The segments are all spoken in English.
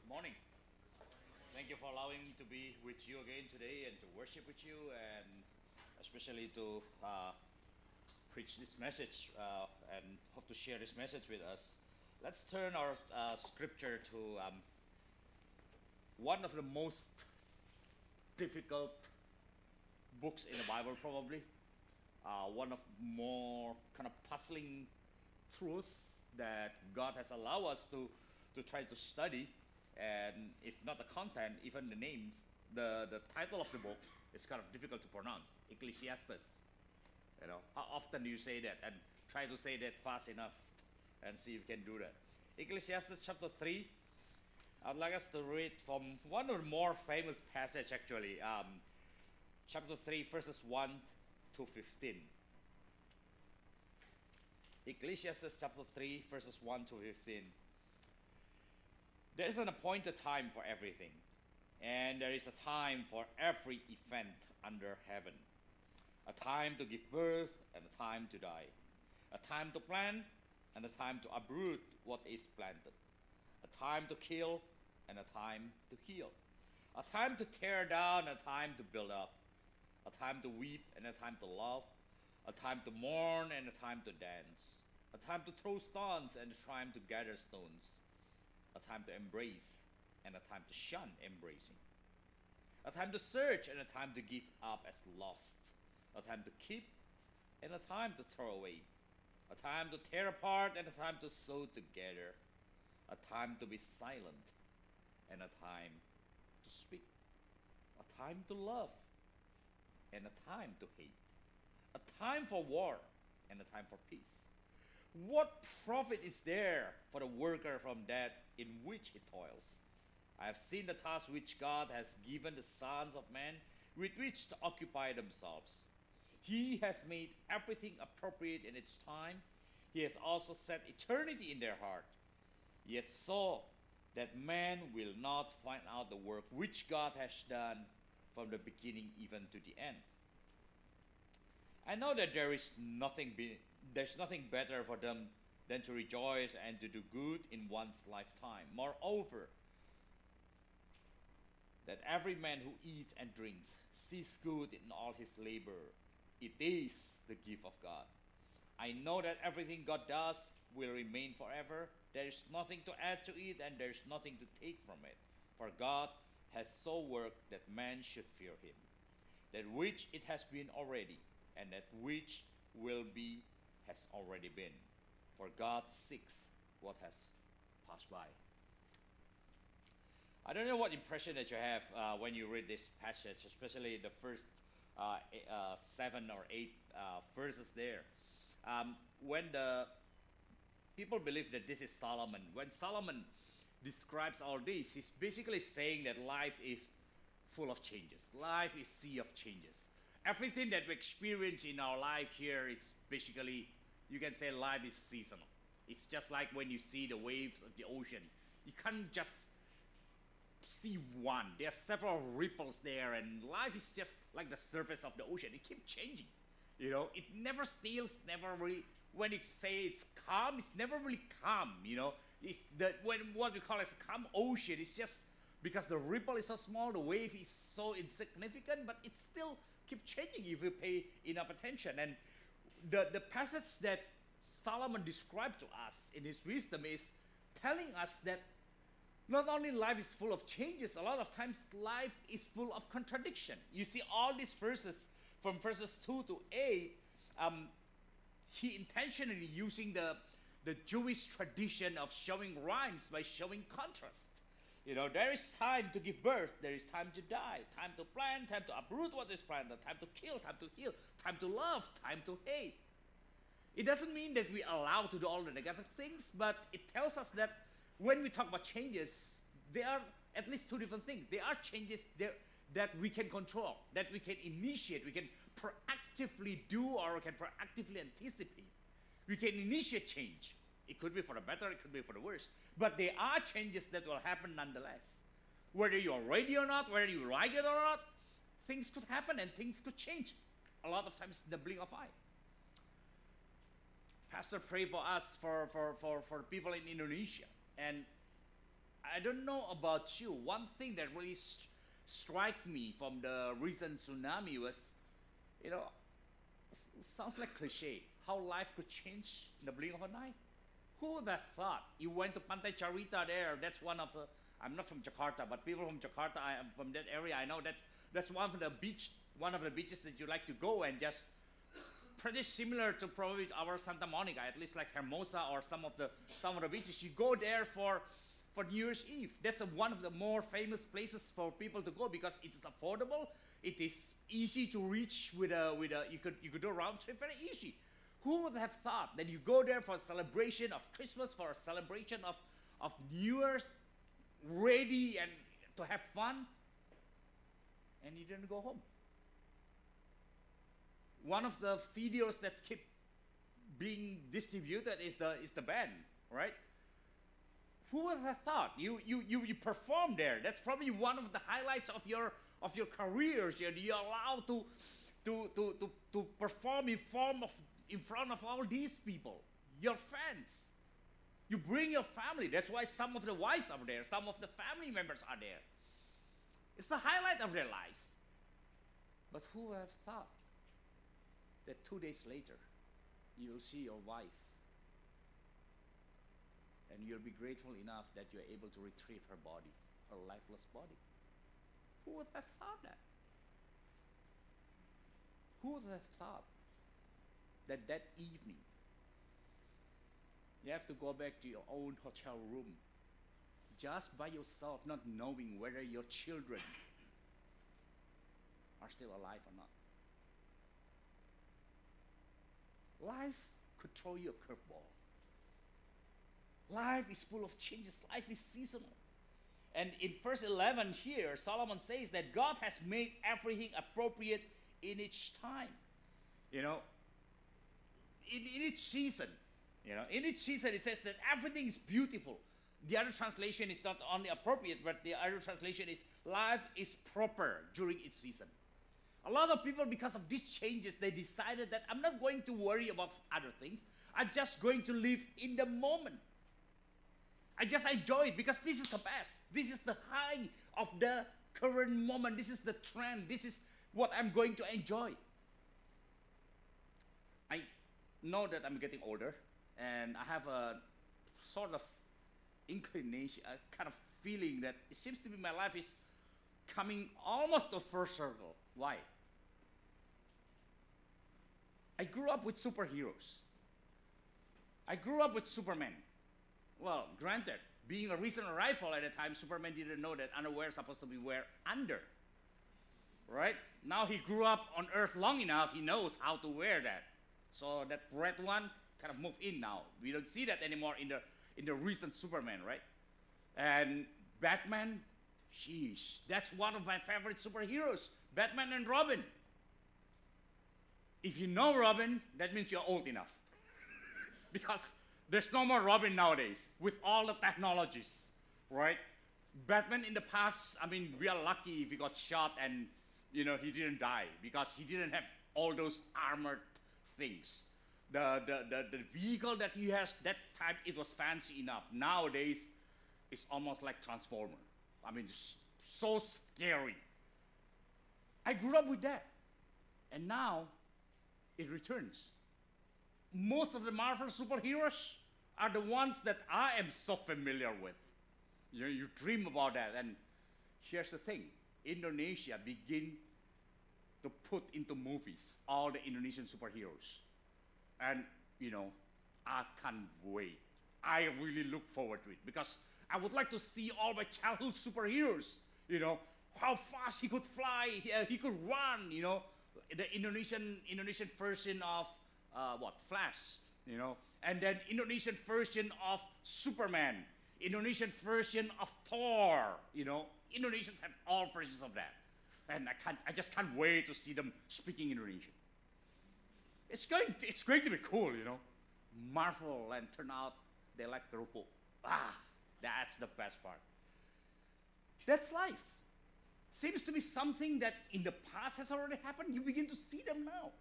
Good morning. Thank you for allowing me to be with you again today and to worship with you, and especially to preach this message and hope to share this message with us. Let's turn our scripture to one of the most difficult books in the Bible, probably. One of more kind of puzzling truth that God has allowed us to try to study, and if not the content, even the names, the title of the book is kind of difficult to pronounce. Ecclesiastes. You know, how often do you say that? And try to say that fast enough, and see if you can do that. Ecclesiastes chapter 3. I'd like us to read from one of the more famous passage actually. Chapter 3, verses 1 to 15. Ecclesiastes chapter 3, verses 1 to 15. There is an appointed time for everything, and there is a time for every event under heaven. A time to give birth and a time to die. A time to plant and a time to uproot what is planted. A time to kill and a time to heal. A time to tear down and a time to build up. A time to weep and a time to laugh. A time to mourn and a time to dance. A time to throw stones and a time to gather stones. A time to embrace and a time to shun embracing. A time to search and a time to give up as lost. A time to keep and a time to throw away. A time to tear apart and a time to sew together. A time to be silent and a time to speak. A time to love and a time to hate. A time for war and a time for peace. What profit is there for the worker from that in which he toils? I have seen the task which God has given the sons of men with which to occupy themselves. He has made everything appropriate in its time. He has also set eternity in their heart. Yet so that man will not find out the work which God has done from the beginning even to the end. I know that there's nothing better for them than to rejoice and to do good in one's lifetime. Moreover, that every man who eats and drinks sees good in all his labor. It is the gift of God. I know that everything God does will remain forever. There is nothing to add to it, and there is nothing to take from it. For God has so worked that man should fear him. That which it has been already, and that which will be has already been. For God seeks what has passed by. I don't know what impression that you have when you read this passage, especially the first 7 or 8 verses there. When the people believe that this is Solomon, when Solomon describes all this, he's basically saying that life is full of changes. Life is sea of changes. Everything that we experience in our life here, it's basically, you can say life is seasonal. It's just like when you see the waves of the ocean. You can't just see one. There are several ripples there, and life is just like the surface of the ocean. It keeps changing. You know, it never stays, never really, when you say it's calm, it's never really calm, you know. When what we call as a calm ocean, it's just because the ripple is so small, the wave is so insignificant, but it still keeps changing if you pay enough attention. And the passage that Solomon described to us in his wisdom is telling us that not only life is full of changes, a lot of times life is full of contradiction. You see all these verses from verses 2 to 8, he intentionally using the Jewish tradition of showing rhymes by showing contrast. You know, there is time to give birth, there is time to die, time to plant, time to uproot what is planted, time to kill, time to heal, time to love, time to hate. It doesn't mean that we are allowed to do all the negative things, but it tells us that when we talk about changes, there are at least two different things. There are changes there that we can control, that we can initiate, we can proactively do, or we can proactively anticipate. We can initiate change. It could be for the better, it could be for the worse. But there are changes that will happen nonetheless. Whether you're ready or not, whether you like it or not, things could happen and things could change. A lot of times in the blink of eye. Pastor, pray for us, for people in Indonesia. And I don't know about you. One thing that really struck me from the recent tsunami was, you know, sounds like cliche. How life could change in the blink of an eye. Who would have thought? You went to Pantai Carita there. That's one of the. I'm not from Jakarta, but people from Jakarta, I am from that area. I know that's one of the beaches that you like to go, and just pretty similar to probably our Santa Monica, at least like Hermosa or some of the beaches. You go there for New Year's Eve. That's one of the more famous places for people to go because it is affordable. It is easy to reach with a you could do a round trip very easy. Who would have thought that you go there for a celebration of Christmas, for a celebration of New Year's, ready and to have fun, and you didn't go home? One of the videos that keep being distributed is the band, right? Who would have thought? You perform there. That's probably one of the highlights of your careers. You're allowed to perform in front of all these people, your fans. You bring your family. That's why some of the wives are there. Some of the family members are there. It's the highlight of their lives. But who would have thought that 2 days later, you will see your wife and you'll be grateful enough that you're able to retrieve her body, her lifeless body. Who would have thought that? Who would have thought that evening you have to go back to your own hotel room just by yourself, not knowing whether your children are still alive or not? Life could throw you a curveball. Life is full of changes. Life is seasonal. And in verse 11 here, Solomon says that God has made everything appropriate in each time. You know, in each season. You know, in each season it says that everything is beautiful. The other translation is not only appropriate, but the other translation is life is proper during each season. A lot of people, because of these changes, they decided that I'm not going to worry about other things. I'm just going to live in the moment. I just enjoy it because this is the best. This is the high of the current moment. This is the trend. This is what I'm going to enjoy. I know that I'm getting older, and I have a sort of inclination, a kind of feeling that it seems to be my life is coming almost to first circle. Why? I grew up with superheroes. I grew up with Superman. Well, granted, being a recent arrival at the time, Superman didn't know that underwear is supposed to be wear under. Right? Now he grew up on Earth long enough, he knows how to wear that. So that red one kind of moved in now. We don't see that anymore in the recent Superman, right? And Batman, sheesh, that's one of my favorite superheroes, Batman and Robin. If you know Robin, that means you're old enough. Because there's no more Robin nowadays with all the technologies, right? Batman in the past, I mean, we are lucky if he got shot and, you know, he didn't die because he didn't have all those armored things. The vehicle that he has, that time, it was fancy enough. Nowadays, it's almost like Transformer. I mean, it's so scary. I grew up with that. And now, it returns. Most of the Marvel superheroes are the ones that I am so familiar with. You know, you dream about that. And here's the thing. Indonesia begin to put into movies all the Indonesian superheroes. And, you know, I can't wait. I really look forward to it because I would like to see all my childhood superheroes, you know, how fast he could fly, he could run, you know, the Indonesian version of Flash, you know, and then Indonesian version of Superman, Indonesian version of Thor, you know. Indonesians have all versions of that. And I just can't wait to see them speaking Indonesian. It's going to be cool, you know. Marvel and turn out they like kerupuk. That's the best part. That's life. Seems to be something that in the past has already happened. You begin to see them now.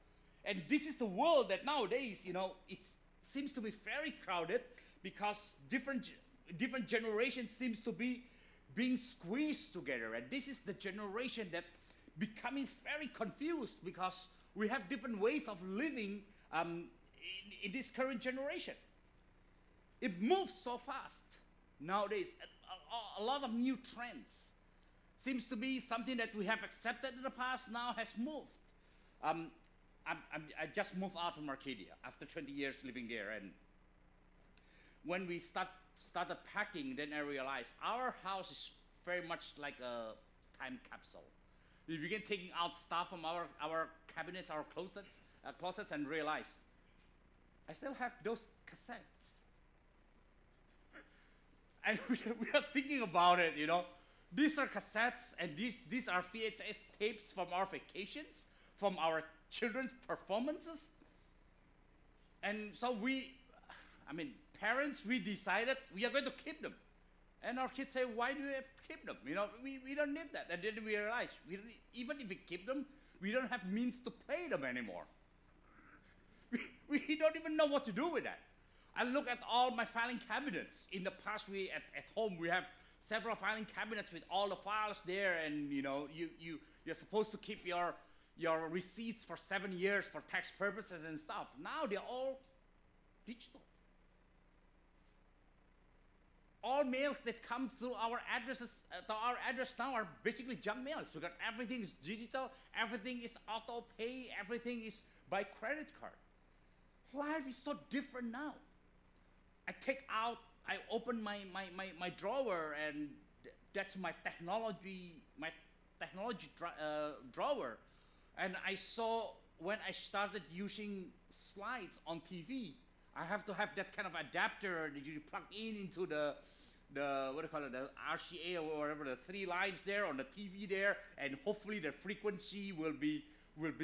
And this is the world that nowadays, you know, it seems to be very crowded because different different generations seems to be being squeezed together, and this is the generation that becoming very confused because we have different ways of living in this current generation. It moves so fast nowadays. A lot of new trends seems to be something that we have accepted in the past now has moved. I just moved out of Arcadia after 20 years living there, and when we started packing, then I realized our house is very much like a time capsule. We began taking out stuff from our cabinets, our closets, and realized I still have those cassettes. And we are thinking about it, you know. These are cassettes, and these are VHS tapes from our vacations, from our children's performances. And so parents, we decided we are going to keep them. And our kids say, why do we have to keep them? You know, we don't need that. And then we realized, even if we keep them, we don't have means to play them anymore. We don't even know what to do with that. I look at all my filing cabinets. In the past, at home, we have several filing cabinets with all the files there, and you know, you're supposed to keep your receipts for 7 years for tax purposes and stuff. Now they're all digital. All mails that come through our addresses, our address now are basically junk mails because everything is digital, everything is auto pay, everything is by credit card. Life is so different now. I open my drawer, and that's my technology drawer. And I saw when I started using slides on TV, I have to have that kind of adapter that you plug into the what do you call it, the RCA or whatever, the 3 lines there on the TV there, and hopefully the frequency will be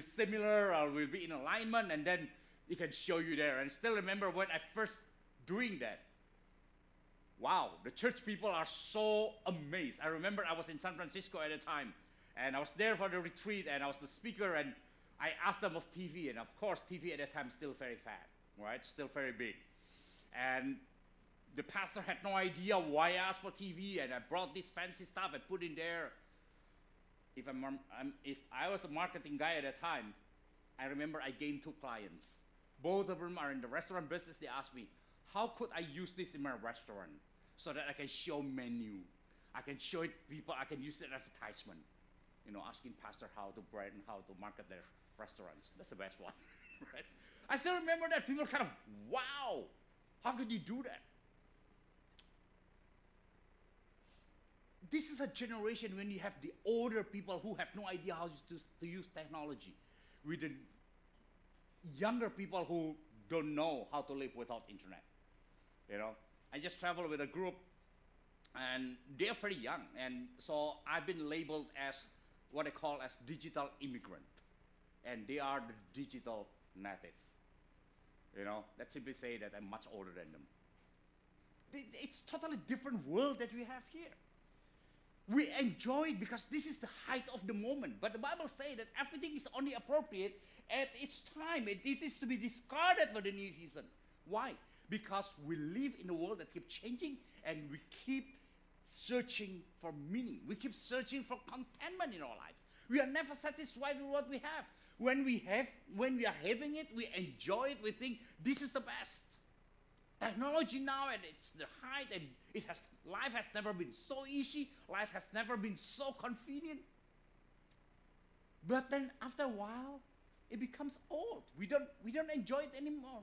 similar or will be in alignment, and then it can show you there. And I still remember when I first doing that. Wow, the church people are so amazed. I remember I was in San Francisco at the time, and I was there for the retreat, and I was the speaker, and I asked them of TV, and of course TV at that time still very fat, right? Still very big. And the pastor had no idea why I asked for TV, and I brought this fancy stuff I put in there. If I was a marketing guy at that time, I remember I gained 2 clients. Both of them are in the restaurant business. They asked me, how could I use this in my restaurant so that I can show menu? I can show it people, I can use it advertisement. You know, asking pastor how to brand and how to market their restaurants. That's the best one, right? I still remember that. People kind of, wow, how could you do that? This is a generation when you have the older people who have no idea how to use technology, with the younger people who don't know how to live without internet. You know, I just traveled with a group, and they're very young, and so I've been labeled as what I call as digital immigrant, and they are the digital native. You know, let's simply say that I'm much older than them. It's totally different world that we have here. We enjoy it because this is the height of the moment, but the Bible says that everything is only appropriate at its time. It is to be discarded for the new season. Why? Because we live in a world that keeps changing, and we keep searching for meaning. We keep searching for contentment in our lives. We are never satisfied with what we have. When we are having it, we enjoy it. We think this is the best. Technology now, and it's the height, and life has never been so easy. Life has never been so convenient. But then after a while, it becomes old. We don't enjoy it anymore.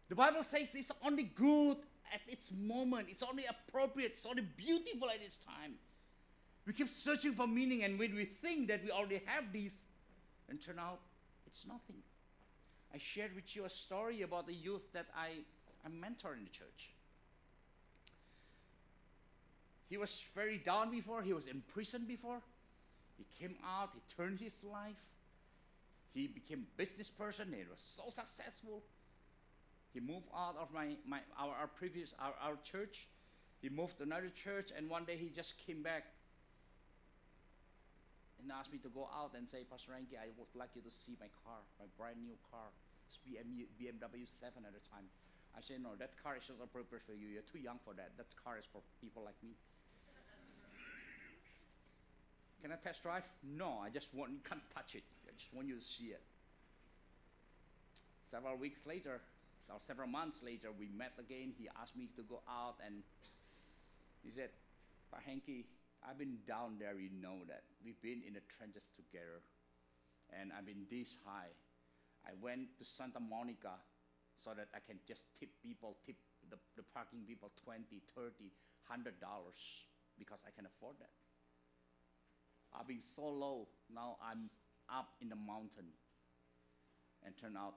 The Bible says it's only good at its moment. It's only appropriate. It's only beautiful at its time. We keep searching for meaning, and when we think that we already have these, and turn out it's nothing. I shared with you a story about a youth that I mentor in the church. He was very down before. He was in prison before. He came out. He turned his life. He became a business person. He was so successful. He moved out of our church. He moved to another church, and one day he just came back and asked me to go out and say, Pastor Hengky, I would like you to see my car, my brand new car. It's BMW 7 at the time. I said, no, that car is not appropriate for you. You're too young for that. That car is for people like me. Can I test drive? No, I just want, you can't touch it. I just want you to see it. Several weeks later, or several months later, we met again. He asked me to go out, and he said, "Pak Hengky, I've been down there, you know that. We've been in the trenches together, and I've been this high. I went to Santa Monica so that I can just tip the parking people $20, $30, $100 because I can afford that. I've been so low, now I'm up in the mountain." And turn out,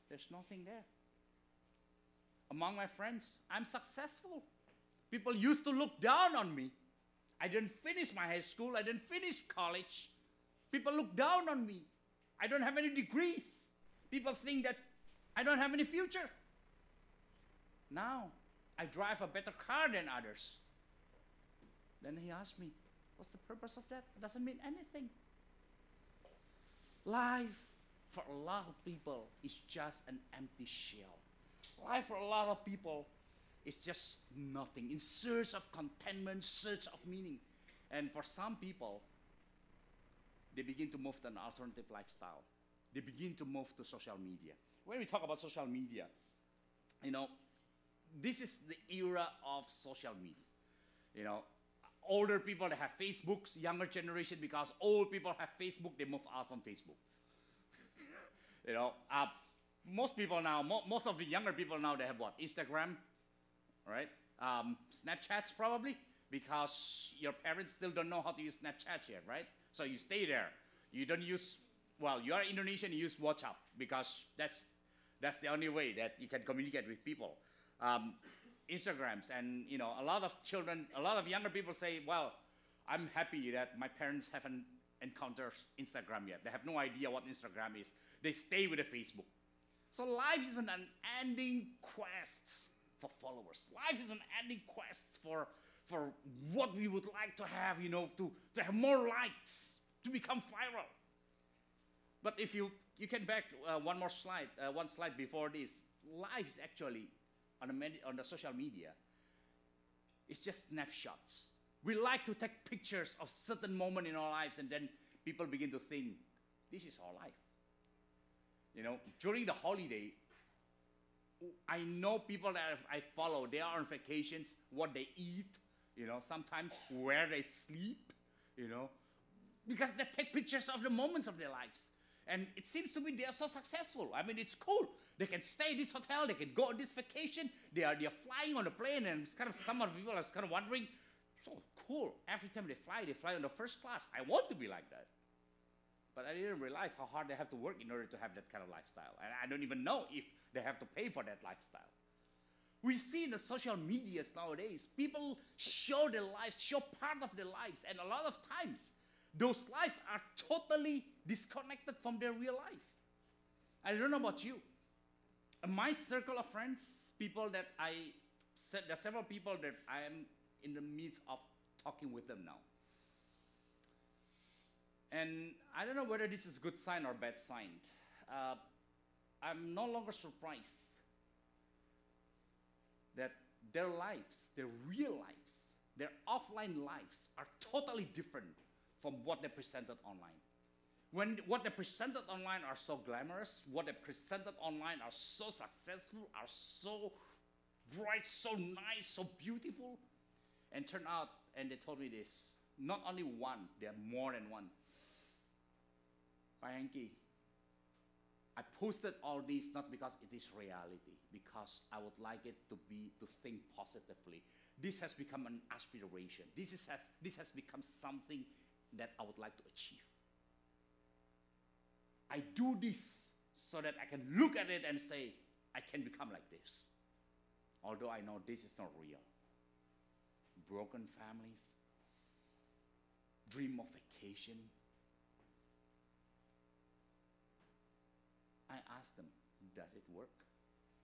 there's nothing there. Among my friends, I'm successful. People used to look down on me. I didn't finish my high school, I didn't finish college. People look down on me. I don't have any degrees. People think that I don't have any future. Now, I drive a better car than others. Then he asked me, what's the purpose of that? It doesn't mean anything. Life for a lot of people is just an empty shell. Life for a lot of people is just nothing, in search of contentment, search of meaning. And for some people, they begin to move to an alternative lifestyle. They begin to move to social media. When we talk about social media, you know, this is the era of social media. You know, older people that have Facebooks, younger generation, because old people have Facebook, they move out from Facebook. You know, most people now, most of the younger people now, they have what? Instagram, right? Snapchats probably, because your parents still don't know how to use Snapchat yet, right? So you stay there. You don't use, well, you are Indonesian, you use WhatsApp, because that's the only way that you can communicate with people. Instagrams, and you know, a lot of children, a lot of younger people say, well, I'm happy that my parents haven't encountered Instagram yet. They have no idea what Instagram is. They stay with the Facebook. So life is an unending quest for followers. Life is an ending quest for what we would like to have, you know, to have more likes, to become viral. But if you can back one more slide, one slide before this, life is actually on the social media, it's just snapshots. We like to take pictures of certain moment in our lives, and then people begin to think, this is our life. You know, during the holiday, I know people that I follow, they are on vacations, what they eat, you know, sometimes where they sleep, you know, because they take pictures of the moments of their lives. And it seems to me they are so successful. I mean, it's cool. They can stay in this hotel, they can go on this vacation, they are flying on the plane, and it's kind of, some of the people are kind of wondering, so cool, every time they fly on the first class. I want to be like that. But I didn't realize how hard they have to work in order to have that kind of lifestyle. And I don't even know if they have to pay for that lifestyle. We see in the social medias nowadays, people show their lives, show part of their lives, and a lot of times, those lives are totally disconnected from their real life. I don't know about you. In my circle of friends, people that there are several people that I am in the midst of talking with them now. And I don't know whether this is a good sign or bad sign. I'm no longer surprised that their lives, their real lives, their offline lives are totally different from what they presented online. When what they presented online are so glamorous, what they presented online are so successful, are so bright, so nice, so beautiful, and turn out, and they told me this, not only one, there are more than one. Hengky, I posted all this not because it is reality, because I would like it to think positively. This has become an aspiration. This has become something that I would like to achieve. I do this so that I can look at it and say, I can become like this. Although I know this is not real. Broken families, dream of vacation. I asked them, does it work?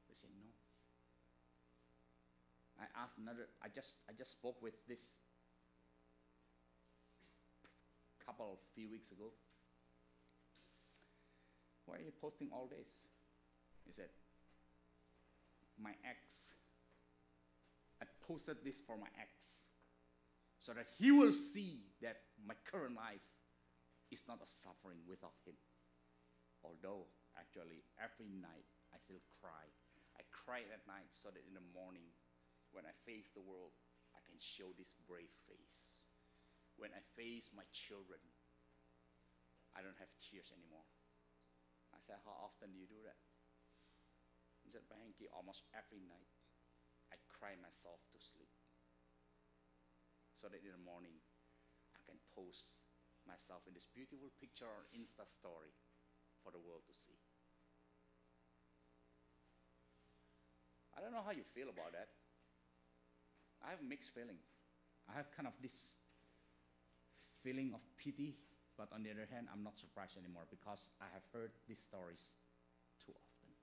They said no. I asked another, I just spoke with this couple a few weeks ago. Why are you posting all this? He said, my ex. I posted this for my ex so that he will see that my current life is not a suffering without him. Although, actually, every night I still cry. I cry at night so that in the morning, when I face the world, I can show this brave face. When I face my children, I don't have tears anymore. I said, how often do you do that? He said, Hengky, almost every night, I cry myself to sleep. So that in the morning, I can post myself in this beautiful picture on Insta story for the world to see. I don't know how you feel about that. I have mixed feeling. I have kind of this feeling of pity, but on the other hand, I'm not surprised anymore because I have heard these stories too often.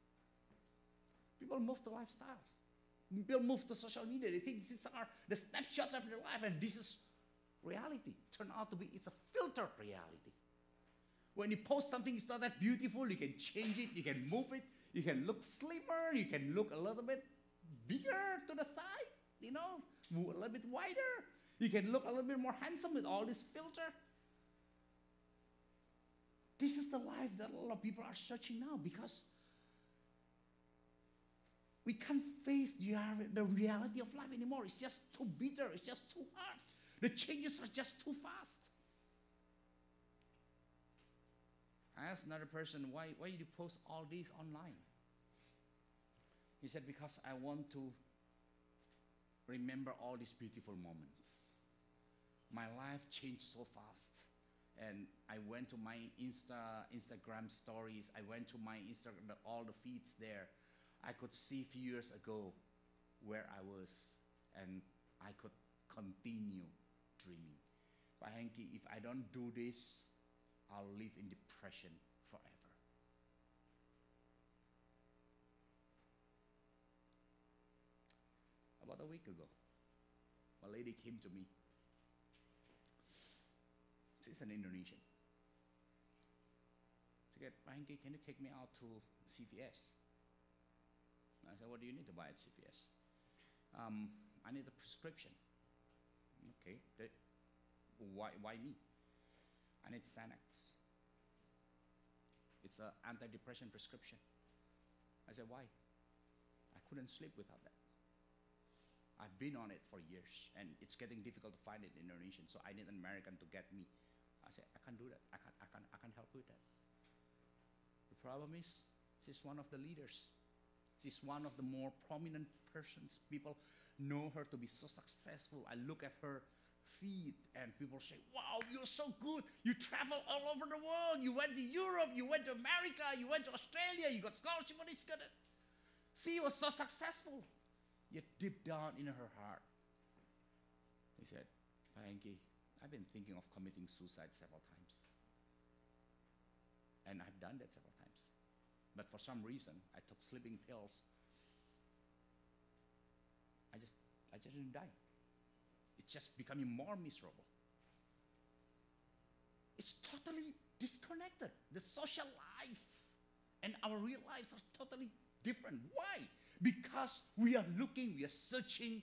People move to lifestyles. People move to social media. They think these are the snapshots of their life, and this is reality. Turn out to be, it's a filtered reality. When you post something, it's not that beautiful. You can change it. You can move it. You can look slimmer. You can look a little bit bigger to the side. You know, move a little bit wider. You can look a little bit more handsome with all this filter. This is the life that a lot of people are searching now because we can't face the reality of life anymore. It's just too bitter. It's just too hard. The changes are just too fast. I asked another person, why did you post all these online? He said, because I want to remember all these beautiful moments. My life changed so fast. And I went to my Instagram stories. I went to my Instagram, all the feeds there. I could see a few years ago where I was, and I could continue dreaming. But Hengky, if I don't do this, I'll live in depression forever. About a week ago, a lady came to me. She's an Indonesian. She said, Hengky, can you take me out to CVS? I said, what do you need to buy at CVS? I need a prescription. Okay, why me? I need Xanax. It's an antidepressant prescription. I said, why? I couldn't sleep without that. I've been on it for years, and it's getting difficult to find it in Indonesian, so I need an American to get me. I said, I can't do that. I can't help with that. The problem is, she's one of the leaders. She's one of the more prominent persons. People know her to be so successful. I look at her feed and people say, wow, you're so good. You travel all over the world. You went to Europe. You went to America. You went to Australia. You got scholarship money. She was so successful. Yet deep down in her heart, he said, Hengky, I've been thinking of committing suicide several times. And I've done that several times. But for some reason, I took sleeping pills. I just didn't die. It's just becoming more miserable. It's totally disconnected. The social life and our real lives are totally different. Why? Because we are searching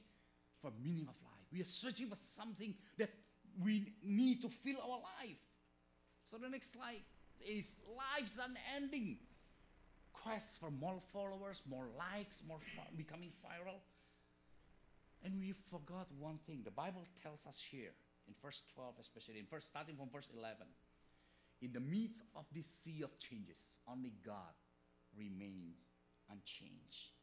for meaning of life. We are searching for something that we need to fill our life. So the next slide is life's unending. Quest for more followers, more likes, becoming viral. And we forgot one thing. The Bible tells us here, in verse 12 especially, starting from verse 11, in the midst of this sea of changes, only God remains unchanged.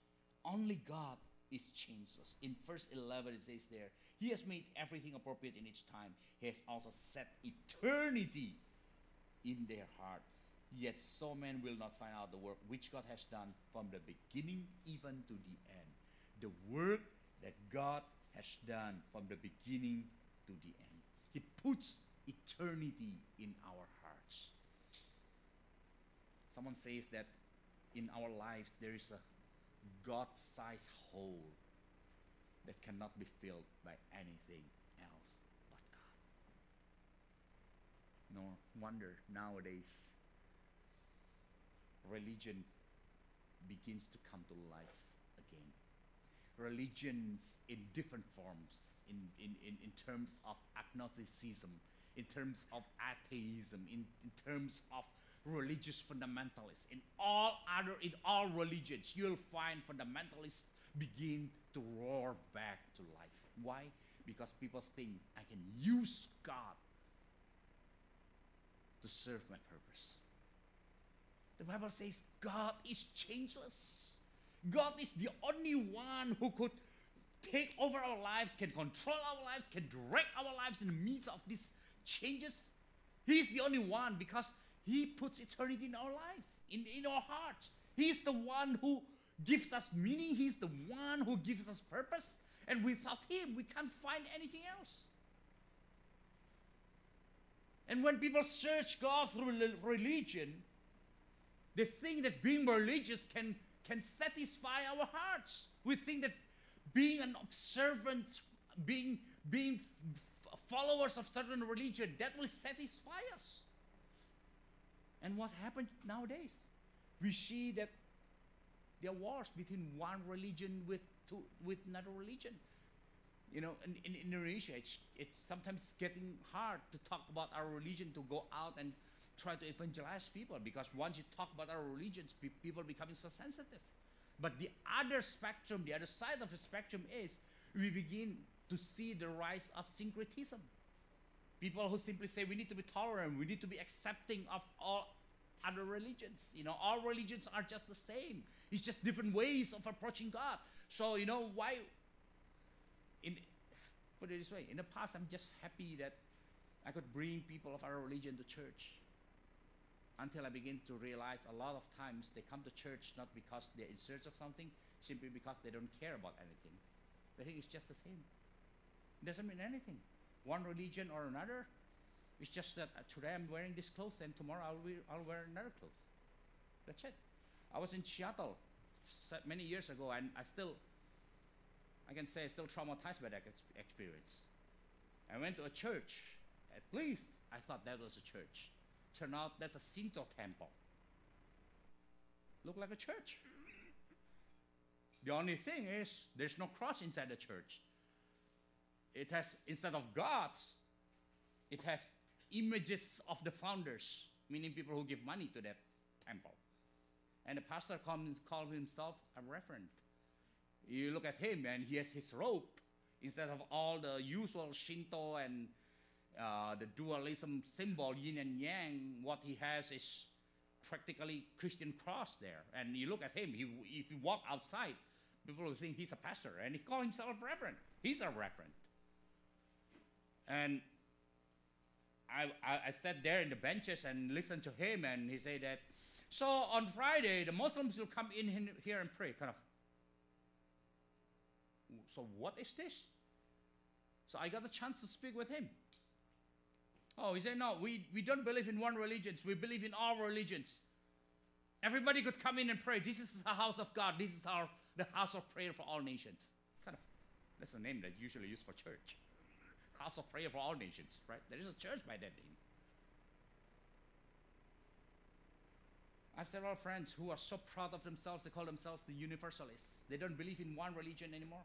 Only God is changeless. In verse 11 it says there, He has made everything appropriate in each time. He has also set eternity in their heart. Yet so men will not find out the work which God has done from the beginning even to the end. The work that God has done from the beginning to the end. He puts eternity in our hearts. Someone says that in our lives there is a God-sized hole that cannot be filled by anything else but God. No wonder nowadays religion begins to come to life again. religions in different forms, in terms of agnosticism, in terms of atheism, in terms of religious fundamentalists. In all religions, you'll find fundamentalists begin to roar back to life. Why? Because people think I can use God to serve my purpose. The Bible says God is changeless. God is the only one who could take over our lives, can control our lives, can direct our lives in the midst of these changes. He is the only one because He puts eternity in our lives, in our hearts. He is the one who gives us meaning. He's the one who gives us purpose. And without Him, we can't find anything else. And when people search God through religion, they think that being religious can satisfy our hearts. We think that being an observant, being followers of certain religion, that will satisfy us. And what happened nowadays? We see that there are wars between one religion with another religion. You know, in Indonesia, it's sometimes getting hard to talk about our religion, to go out and try to evangelize people, because once you talk about our religions, people becoming so sensitive. But the other spectrum, the other side of the spectrum is we begin to see the rise of syncretism. People who simply say we need to be tolerant, we need to be accepting of all other religions. You know, all religions are just the same. It's just different ways of approaching God. So, you know, why, put it this way, in the past I'm just happy that I could bring people of our religion to church, until I begin to realize a lot of times they come to church not because they're in search of something, simply because they don't care about anything. They think it's just the same. It doesn't mean anything. One religion or another. It's just that today I'm wearing this clothes and tomorrow I'll wear another clothes. That's it. I was in Seattle many years ago, and I can say, still traumatized by that experience. I went to a church. At least I thought that was a church. Turned out that's a Shinto temple. Looked like a church. The only thing is there's no cross inside the church. It has, instead of gods, it has images of the founders, meaning people who give money to that temple. And the pastor called himself a reverend. You look at him and he has his robe. Instead of all the usual Shinto and the dualism symbol, yin and yang, what he has is practically Christian cross there. And you look at him, if you walk outside, people will think he's a pastor, and he calls himself a reverend. He's a reverend. And I sat there in the benches and listened to him, and he said that, so on Friday, the Muslims will come in here and pray, kind of. So what is this? So I got a chance to speak with him. Oh, he said, no, we don't believe in one religion. We believe in all religions. Everybody could come in and pray. This is the house of God. This is the house of prayer for all nations. Kind of, that's the name that usually used for church. House of prayer for all nations, right? There is a church by that name. I have several friends who are so proud of themselves, they call themselves the universalists. They don't believe in one religion anymore.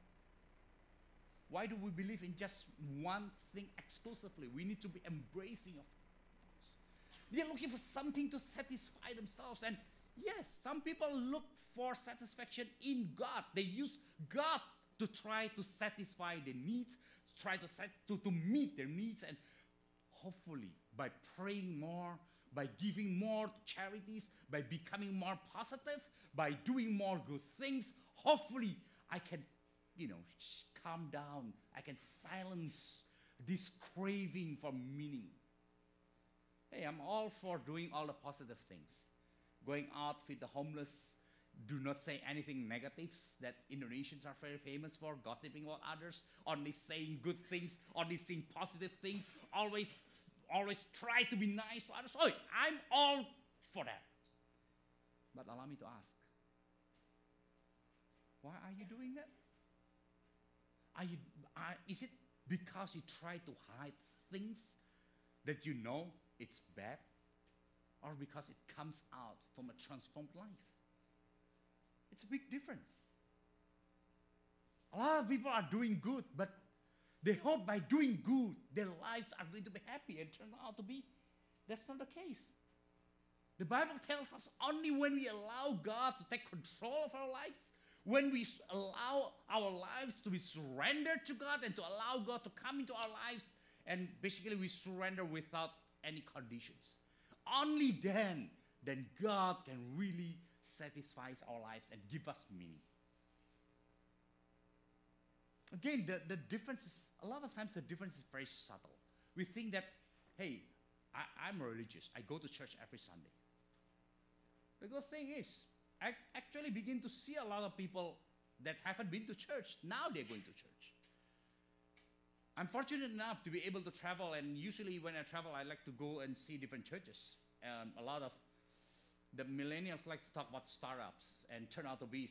Why do we believe in just one thing exclusively? We need to be embracing of it. They're looking for something to satisfy themselves. And yes, some people look for satisfaction in God. They use God to try to satisfy their needs, try to meet their needs, and hopefully by praying more, by giving more to charities, by becoming more positive, by doing more good things, hopefully I can, calm down. I can silence this craving for meaning. Hey, I'm all for doing all the positive things. Going out, feed the homeless, do not say anything negatives that Indonesians are very famous for, gossiping about others, only saying good things, only saying positive things, always try to be nice to others. Oh, I'm all for that. But allow me to ask, why are you doing that? Is it because you try to hide things that you know it's bad? Or because it comes out from a transformed life? It's a big difference. A lot of people are doing good, but they hope by doing good, their lives are going to be happy, and turn out to be that's not the case. The Bible tells us only when we allow God to take control of our lives, when we allow our lives to be surrendered to God and to allow God to come into our lives, and basically we surrender without any conditions. Only then God can really satisfy our lives and give us meaning. Again, the difference is, a lot of times the difference is very subtle. We think that, hey, I'm religious. I go to church every Sunday. The good thing is, I actually begin to see a lot of people that haven't been to church. Now they're going to church. I'm fortunate enough to be able to travel, and usually when I travel, I like to go and see different churches. A lot of the millennials like to talk about startups, and turn out to be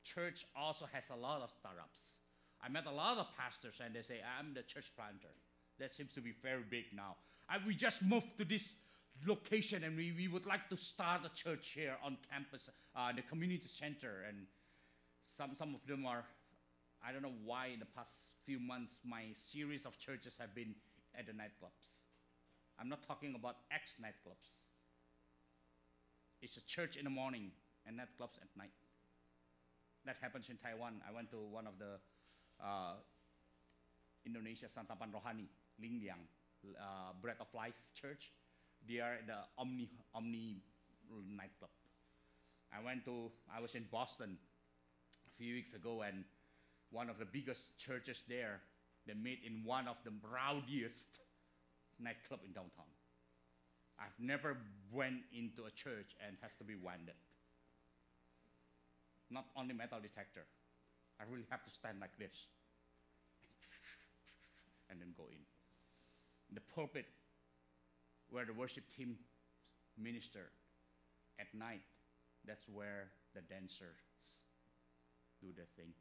church also has a lot of startups. I met a lot of pastors, and they say, I'm the church planter. That seems to be very big now. We just moved to this location, and we would like to start a church here on campus, the community center. And some of them are, I don't know why in the past few months, my series of churches have been at the nightclubs. I'm not talking about ex-nightclubs. It's a church in the morning and nightclubs at night. That happens in Taiwan. I went to one of the Indonesia Santapan Rohani, Lingliang, Bread of Life Church. They are the Omni nightclub. I was in Boston a few weeks ago, and one of the biggest churches there, they met in one of the rowdiest nightclub in downtown. I've never went into a church and has to be winded. Not only metal detector. I really have to stand like this and then go in. The pulpit where the worship team minister at night, that's where the dancers do their thing.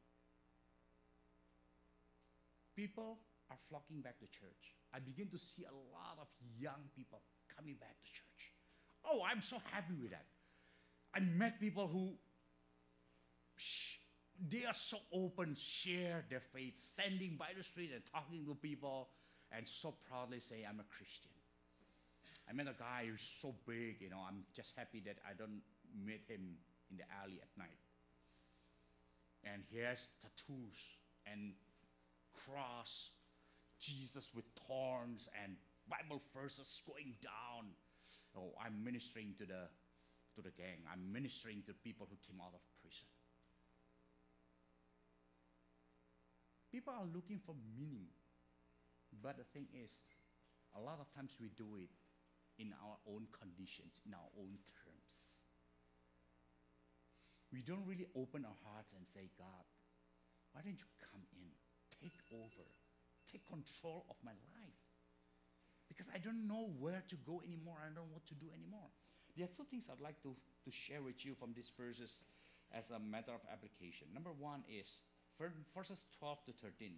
People are flocking back to church. I begin to see a lot of young people coming back to church. Oh, I'm so happy with that. I met people who they are so open, share their faith, standing by the street and talking to people, and so proudly say, I'm a Christian. I met a guy who's so big, I'm just happy that I don't meet him in the alley at night. And he has tattoos and cross, Jesus with thorns and Bible verses going down. Oh, I'm ministering to the gang. I'm ministering to people who came out of prison. People are looking for meaning. But the thing is, a lot of times we do it in our own conditions, in our own terms. We don't really open our hearts and say, God, why don't you come in, take over, take control of my life? Because I don't know where to go anymore. I don't know what to do anymore. There are two things I'd like to share with you from these verses as a matter of application. Number one is verses 12 to 13.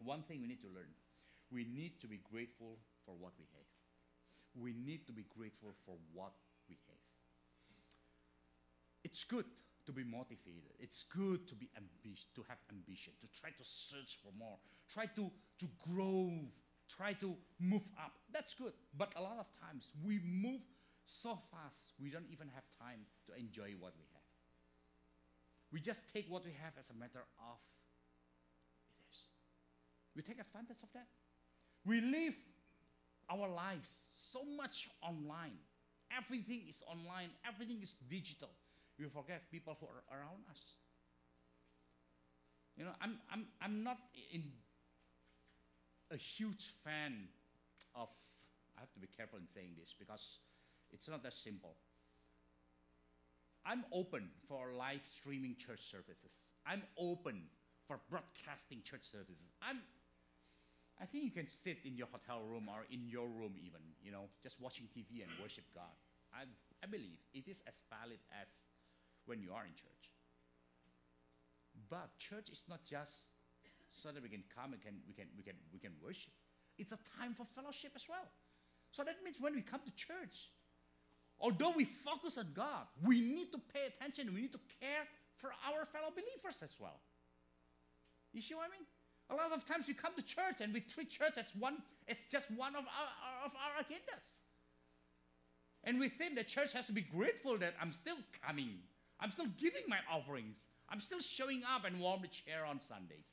One thing we need to learn. We need to be grateful for what we have. We need to be grateful for what we have. It's good to be motivated. It's good to be to have ambition, to try to search for more, try to grow, try to move up. That's good. But a lot of times we move so fast, we don't even have time to enjoy what we have. We just take what we have as a matter of it is. We take advantage of that. We live our lives so much online. Everything is online. Everything is digital. We forget people who are around us. I'm not a huge fan of, I have to be careful in saying this because it's not that simple. I'm open for live streaming church services. I'm open for broadcasting church services. I think you can sit in your hotel room or in your room even, just watching TV and worship God. I believe it is as valid as when you are in church. But church is not just so that we can come and we can worship. It's a time for fellowship as well. So that means when we come to church, although we focus on God, we need to pay attention. We need to care for our fellow believers as well. You see what I mean? A lot of times we come to church and we treat church as just one of our agendas. And we think the church has to be grateful that I'm still coming. I'm still giving my offerings. I'm still showing up and warm the chair on Sundays.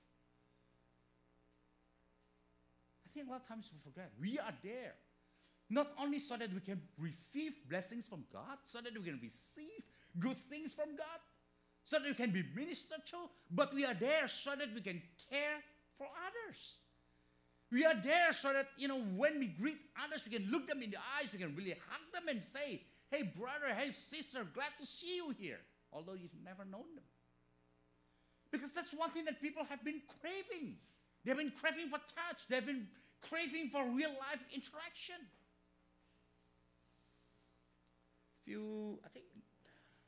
I think a lot of times we forget. We are there. Not only so that we can receive blessings from God, so that we can receive good things from God, so that we can be ministered to, but we are there so that we can care for others. We are there so that, when we greet others, we can look them in the eyes, we can really hug them and say, hey brother, hey sister, glad to see you here, although you've never known them. Because that's one thing that people have been craving. They've been craving for touch. They've been craving for real life interaction. I think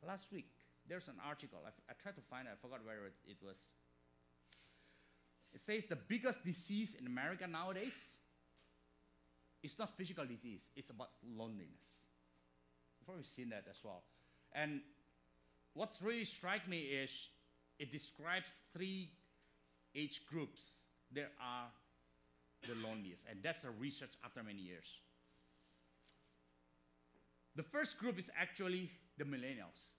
last week, there's an article. I tried to find it. I forgot where it was. It says the biggest disease in America nowadays is not physical disease. It's about loneliness. You've probably seen that as well. And what really struck me is it describes 3 age groups that are the loneliest. And that's a research after many years. The first group is actually the millennials.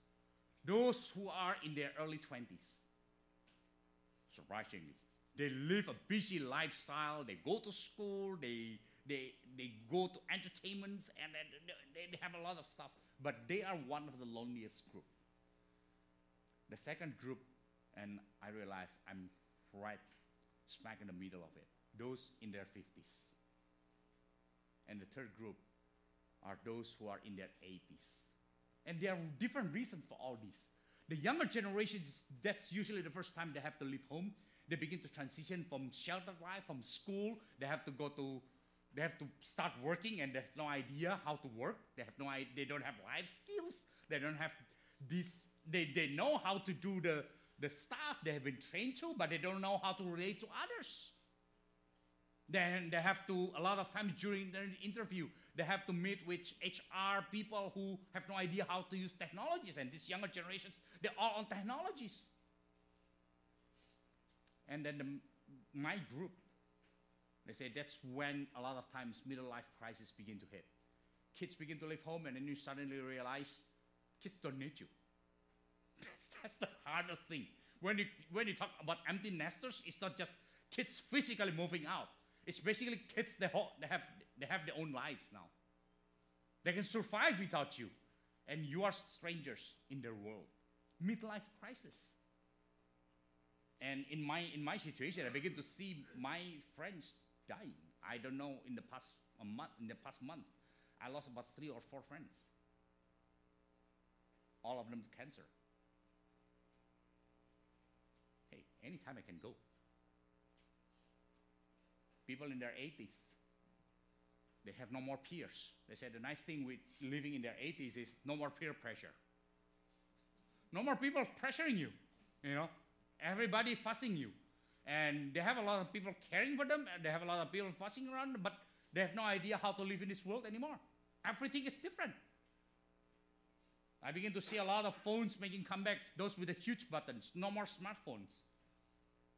Those who are in their early 20s. Surprisingly. They live a busy lifestyle. They go to school. They go to entertainments. And they have a lot of stuff. But they are one of the loneliest group. The second group, and I realize I'm right smack in the middle of it. Those in their 50s. And the third group are those who are in their 80s. And there are different reasons for all this. The younger generations, that's usually the first time they have to leave home. They begin to transition from sheltered life, from school. They have to start working, and they have no idea how to work. They don't have life skills. They don't have this. They know how to do the stuff they have been trained to, but they don't know how to relate to others. Then they have to, a lot of times during their interview, they have to meet with HR people who have no idea how to use technologies. And these younger generations, they're all on technologies. And then my group, they say that's when a lot of times middle life crisis begin to hit. Kids begin to leave home, and then you suddenly realize kids don't need you. That's the hardest thing. When you talk about empty nesters, it's not just kids physically moving out. It's basically kids they have their own lives now. They can survive without you, and you are strangers in their world. Midlife crisis. And in my situation, I begin to see my friends dying. I don't know, in the past month, I lost about 3 or 4 friends. All of them to cancer. Hey, anytime I can go. People in their 80s, they have no more peers. They said the nice thing with living in their 80s is no more peer pressure. No more people pressuring you, Everybody fussing you. And they have a lot of people caring for them, and they have a lot of people fussing around them, but they have no idea how to live in this world anymore. Everything is different. I begin to see a lot of phones making comeback, those with the huge buttons. No more smartphones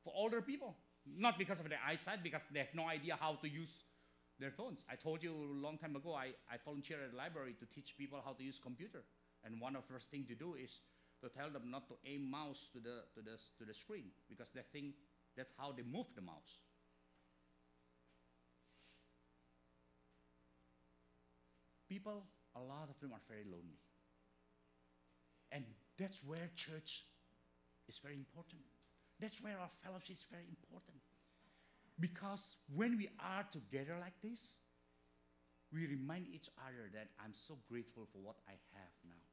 for older people. Not because of their eyesight, because they have no idea how to use their phones. I told you a long time ago, I volunteered at the library to teach people how to use computer. And one of the first things to do is to tell them not to aim mouse to the screen, because they think that's how they move the mouse. People, a lot of them are very lonely. And that's where church is very important. That's where our fellowship is very important. Because when we are together like this, we remind each other that I'm so grateful for what I have now.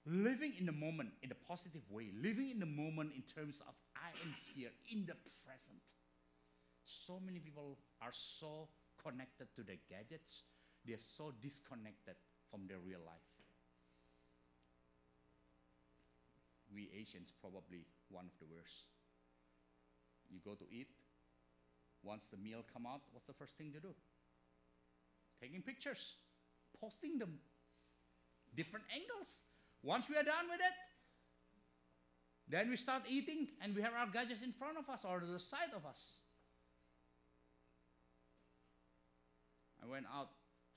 Living in the moment in a positive way, living in the moment in terms of I am here in the present. So many people are so connected to their gadgets, they're so disconnected from their real life. We Asians probably one of the worst. You go to eat, once the meal come out, what's the first thing to do? Taking pictures, posting them, different angles. Once we are done with it, Then we start eating and we have our gadgets in front of us or to the side of us. I went out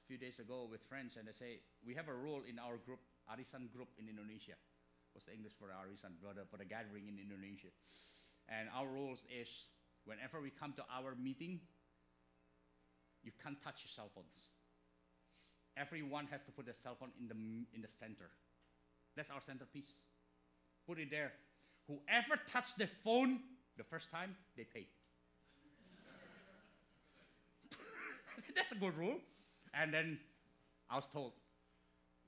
a few days ago with friends and they say, we have a rule in our group, Arisan group in Indonesia. What's the English for Arisan, brother, for the gathering in Indonesia? And our rules is, whenever we come to our meeting, you can't touch your cell phones. Everyone has to put their cell phone in the center. That's our centerpiece. Put it there. Whoever touched the phone the first time, they pay. That's a good rule. And then I was told,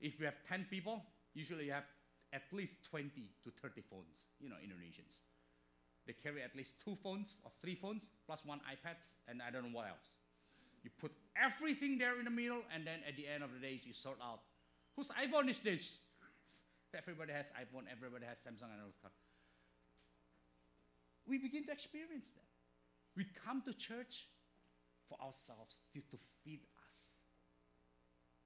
if you have 10 people, usually you have at least 20 to 30 phones, Indonesians. They carry at least 2 phones or 3 phones, plus 1 iPad, and I don't know what else. You put everything there in the middle, and then at the end of the day, you sort out, whose iPhone is this? Everybody has iPhone, everybody has Samsung and all that. We begin to experience that. We come to church for ourselves, to feed us.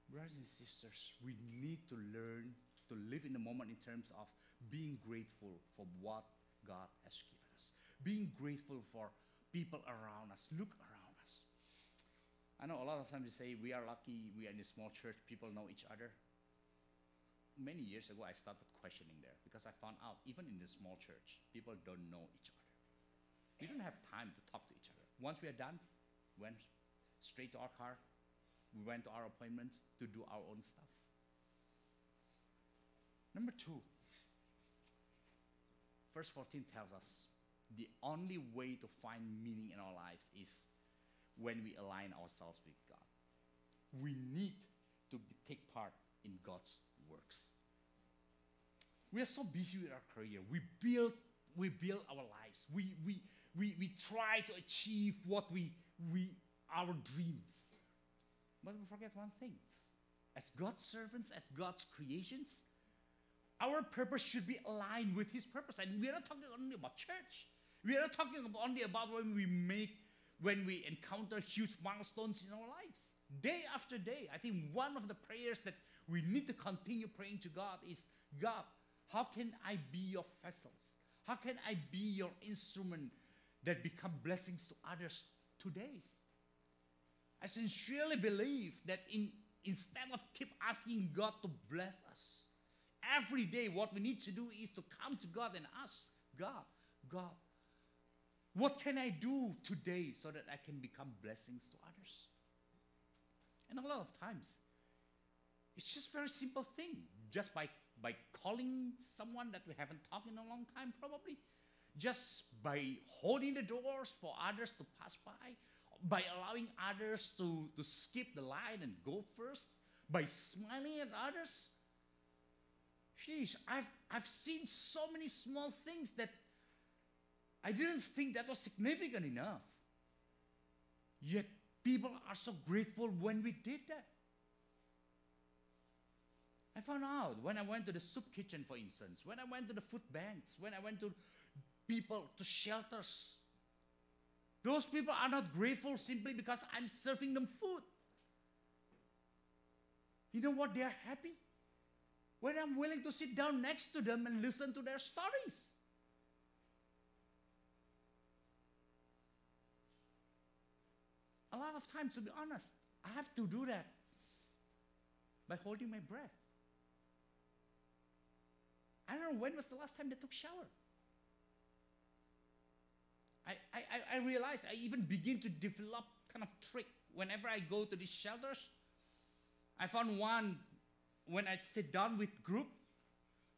Brothers and sisters, we need to learn to live in the moment in terms of being grateful for what God has given us. Being grateful for people around us. Look around us. I know a lot of times you say, we are lucky, we are in a small church, people know each other. Many years ago, I started questioning there because I found out, even in the small church, people don't know each other. We don't have time to talk to each other. Once we are done, we went straight to our car. We went to our appointments to do our own stuff. Number 2, verse 14 tells us the only way to find meaning in our lives is when we align ourselves with God. We need to take part in God's works. We are so busy with our career. We build our lives. We try to achieve what our dreams. But we forget one thing. As God's servants, as God's creations, our purpose should be aligned with His purpose. And we are not talking only about church. We are not talking only about when we encounter huge milestones in our lives. Day after day, I think one of the prayers that we need to continue praying to God is, God, how can I be your vessels? How can I be your instrument that become blessings to others today? I sincerely believe that instead of keep asking God to bless us, every day what we need to do is to come to God and ask, God, what can I do today so that I can become blessings to others? And a lot of times, it's just a very simple thing. Just by calling someone that we haven't talked in a long time probably, just by holding the doors for others to pass by allowing others to skip the line and go first, by smiling at others. Sheesh, I've seen so many small things that I didn't think that was significant enough. Yet people are so grateful when we did that. I found out when I went to the soup kitchen, for instance, when I went to the food banks, when I went to shelters, those people are not grateful simply because I'm serving them food. You know what? They are happy when I'm willing to sit down next to them and listen to their stories. A lot of times, to be honest, I have to do that by holding my breath. I don't know when was the last time they took shower. I realized I even begin to develop kind of trick. Whenever I go to these shelters, I found one, when I sit down with group,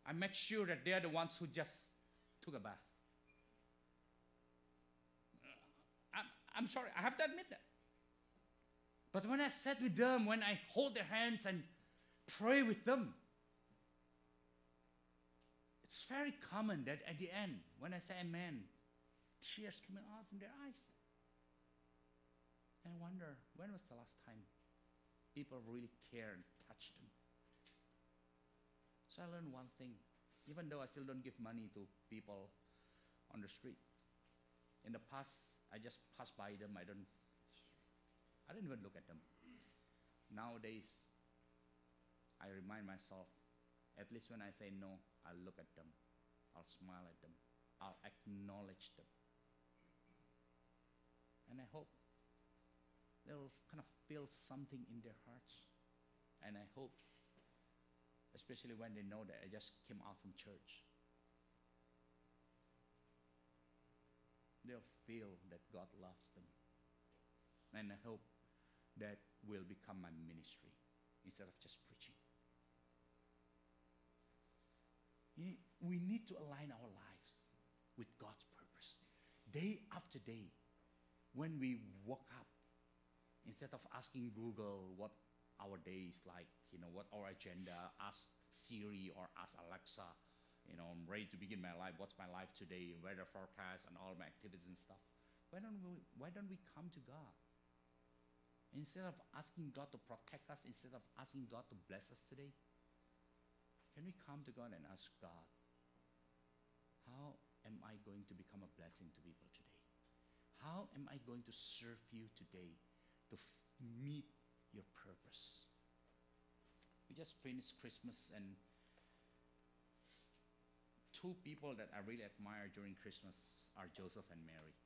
I make sure that they are the ones who just took a bath. I'm sorry, I have to admit that. But when I sat with them, when I hold their hands and pray with them, it's very common that at the end, when I say amen, tears coming out from their eyes. And I wonder, when was the last time people really cared and touched them? So I learned one thing, even though I still don't give money to people on the street. In the past, I just pass by them. I don't even look at them. Nowadays, I remind myself, at least when I say no, I look at them. I'll smile at them. I'll acknowledge them. And I hope they'll kind of feel something in their hearts. And I hope, especially when they know that I just came out from church, they'll feel that God loves them. And I hope that will become my ministry instead of just preaching. We need to align our lives with God's purpose. Day after day, when we woke up, instead of asking Google what our day is like, what our agenda, ask Siri or ask Alexa, I'm ready to begin my life, what's my life today, weather forecast and all my activities and stuff. Why don't we come to God? Instead of asking God to protect us, instead of asking God to bless us today, can we come to God and ask God, how am I going to become a blessing to people today? How am I going to serve you today to meet your purpose? We just finished Christmas, and two people that I really admire during Christmas are Joseph and Mary.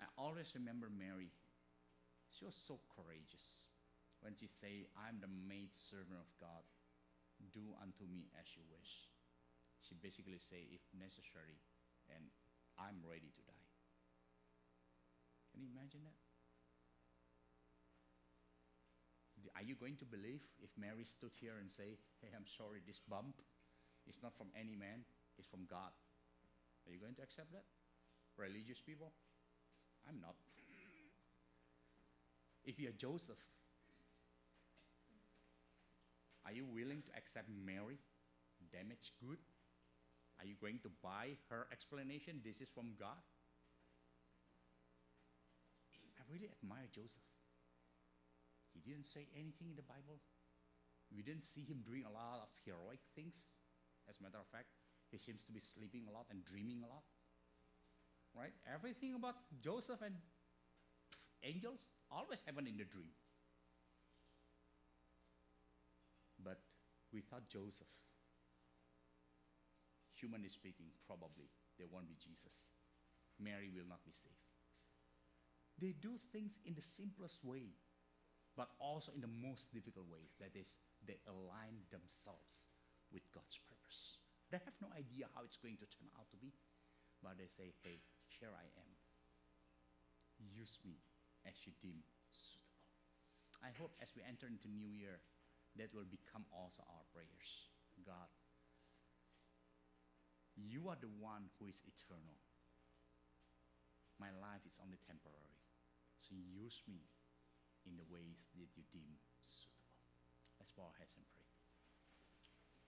I always remember Mary. She was so courageous when she said, I'm the maid servant of God. Do unto me as you wish. She basically say, if necessary, and I'm ready to die. Can you imagine that? Are you going to believe if Mary stood here and say, hey, I'm sorry, this bump is not from any man, it's from God? Are you going to accept that? Religious people? I'm not. If you're Joseph, are you willing to accept Mary, damaged good? Are you going to buy her explanation, this is from God? I really admire Joseph. He didn't say anything in the Bible. We didn't see him doing a lot of heroic things. As a matter of fact, he seems to be sleeping a lot and dreaming a lot. Right? Everything about Joseph and angels always happened in the dream. But without Joseph, humanly speaking, probably there won't be Jesus. Mary will not be saved. They do things in the simplest way, but also in the most difficult ways. That is, they align themselves with God's purpose. They have no idea how it's going to turn out to be, but they say, hey, here I am. Use me as you deem suitable. I hope as we enter into New Year, that will become also our prayers. God, you are the one who is eternal. My life is only temporary. So use me in the ways that you deem suitable. Let's bow our heads and pray.